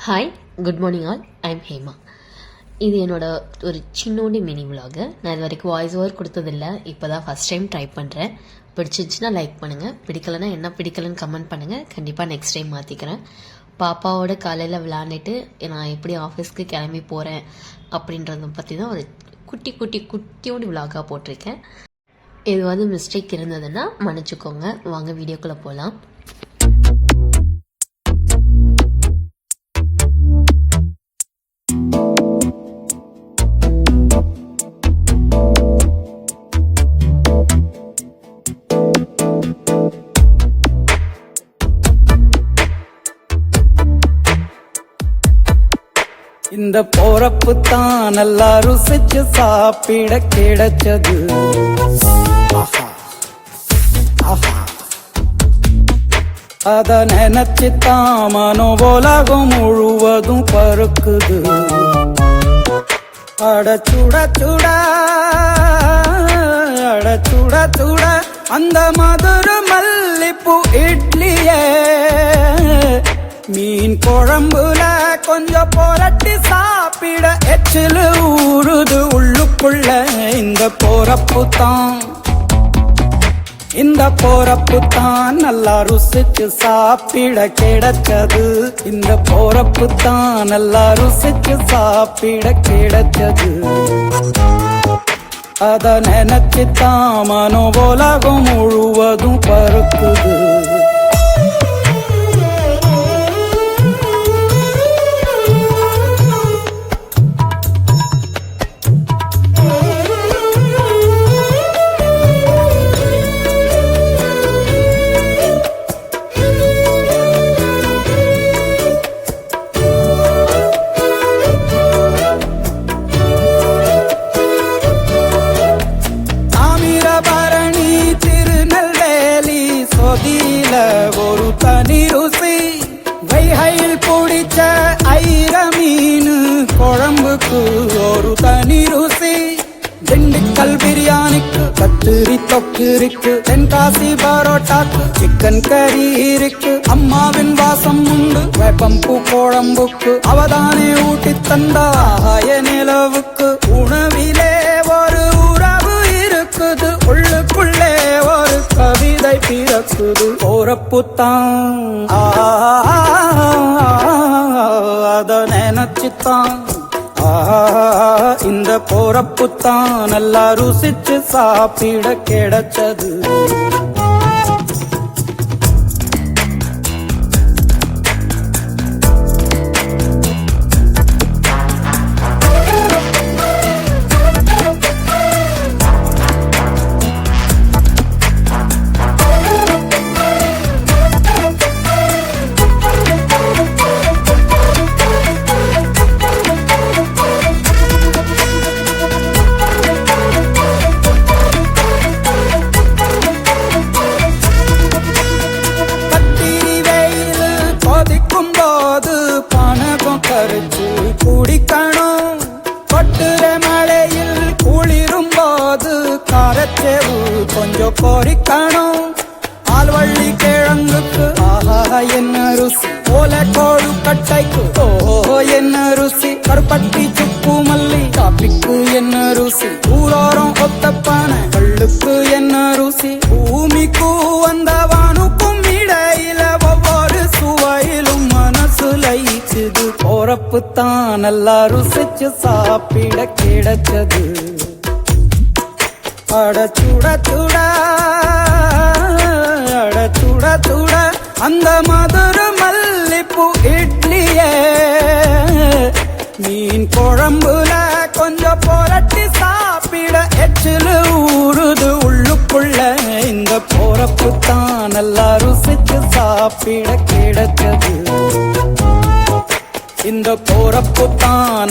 Hi, good morning all. I'm Hema. இது என்னோட ஒரு சின்னோண்டி மினி விலாகு. நான் இது வரைக்கும் வாய்ஸ் ஓவர் கொடுத்ததில்லை, இப்போ தான் ஃபஸ்ட் டைம் ட்ரை பண்ணுறேன். பிடிச்சிருந்துச்சுன்னா லைக் பண்ணுங்கள், பிடிக்கலைன்னா என்ன பிடிக்கலன்னு கமெண்ட் பண்ணுங்கள். கண்டிப்பாக நெக்ஸ்ட் டைம் மாற்றிக்கிறேன். பாப்பாவோட காலையில் விளாண்டுட்டு நான் எப்படி ஆஃபீஸ்க்கு கிளம்பி போகிறேன் அப்படின்றத பற்றி தான் ஒரு குட்டியோண்டு விலாகாக போட்டிருக்கேன். இது மிஸ்டேக் இருந்ததுன்னா மன்னிச்சுக்கோங்க. வாங்க வீடியோக்குள்ளே போகலாம். இந்த போறப்பு தான் நல்லா ருசிச்சு சாப்பிட கிடைச்சது. அத நினைச்சுத்தான் மனோ உலகம் முழுவதும் பருக்குது. அடச்சுட சுட அடச்சுட சுட அந்த மதுர மல்லிப்பூ இட்லியே மீன் குழம்புல கொஞ்சம் புரட்டி சாப்பிட எச்சிலு ஊறுது உள்ளுக்குள்ள. இந்த போறப்பு தான் நல்லா ருசிச்சு சாப்பிட கிடைச்சது. இந்த போறப்பு தான் நல்லா ருசிச்சு சாப்பிட கிடைச்சது. அத நினைச்சுத்தான் மனோ உலகம் முழுவதும் பருக்குது. ஒரு தனி ருசி வைகையில் பிடிச்ச ஐர மீன் குழம்புக்கு ஒரு தனி ருசி. திண்டுக்கல் பிரியாணிக்கு கத்திரி தொக்கு இருக்கு. தென்காசி பரோட்டாக்கு சிக்கன் கறி இருக்கு. அம்மாவின் வாசம் உண்டு வேப்பம்பூ குழம்புக்கு. அவதானே ஊட்டி தந்தாய நிலவுக்கு. உணவிலே ஒரு உறவு இருக்குது, உள்ளுக்குள்ளே ஒரு கவிதை பிறக்குது. போறப்புத்தான் அத நினைச்சுத்தான் இந்த போறப்புத்தான் நல்லா ருசிச்சு சாப்பிட கிடைச்சது. கரைச்சு குடிக்கணும். கொட்டுற மழையில் குளிரும் போது காரச்சேவு கொஞ்சம் பொறிக்கணும். ஆல்வள்ளி கிழங்குக்கு ஆஹா என்ன ருசி. ஓலை கோழு கட்டைக்கு ஓஹோ என்ன ருசி. கருப்பட்டி சுப்பு மல்லி காப்பிக்கு என்ன ருசி. ஊரோரம் ஒத்தப்பான கல்லுக்கு என்ன ருசி. பூமிக்கு வந்தவானுக்கும் இடையில ஒவ்வொரு சுவையிலும் மனசு லயிச்சுது. போறப்புத்தான் நல்லா ருசிச்சு சாப்பிட கிடைச்சது. அடச்சுட சுட அடச்சுட சுட அந்த மதுர மல்லிப்பூ இட்லியே மீன் குழம்புல கொஞ்சம் புரட்டி சாப்பிட எச்சிலு ஊறுது உள்ளுக்குள்ள. இந்த போறப்புத்தான் நல்லா ருசிச்சு சாப்பிட கிடைச்சது. இந்த போறப்புத்தான்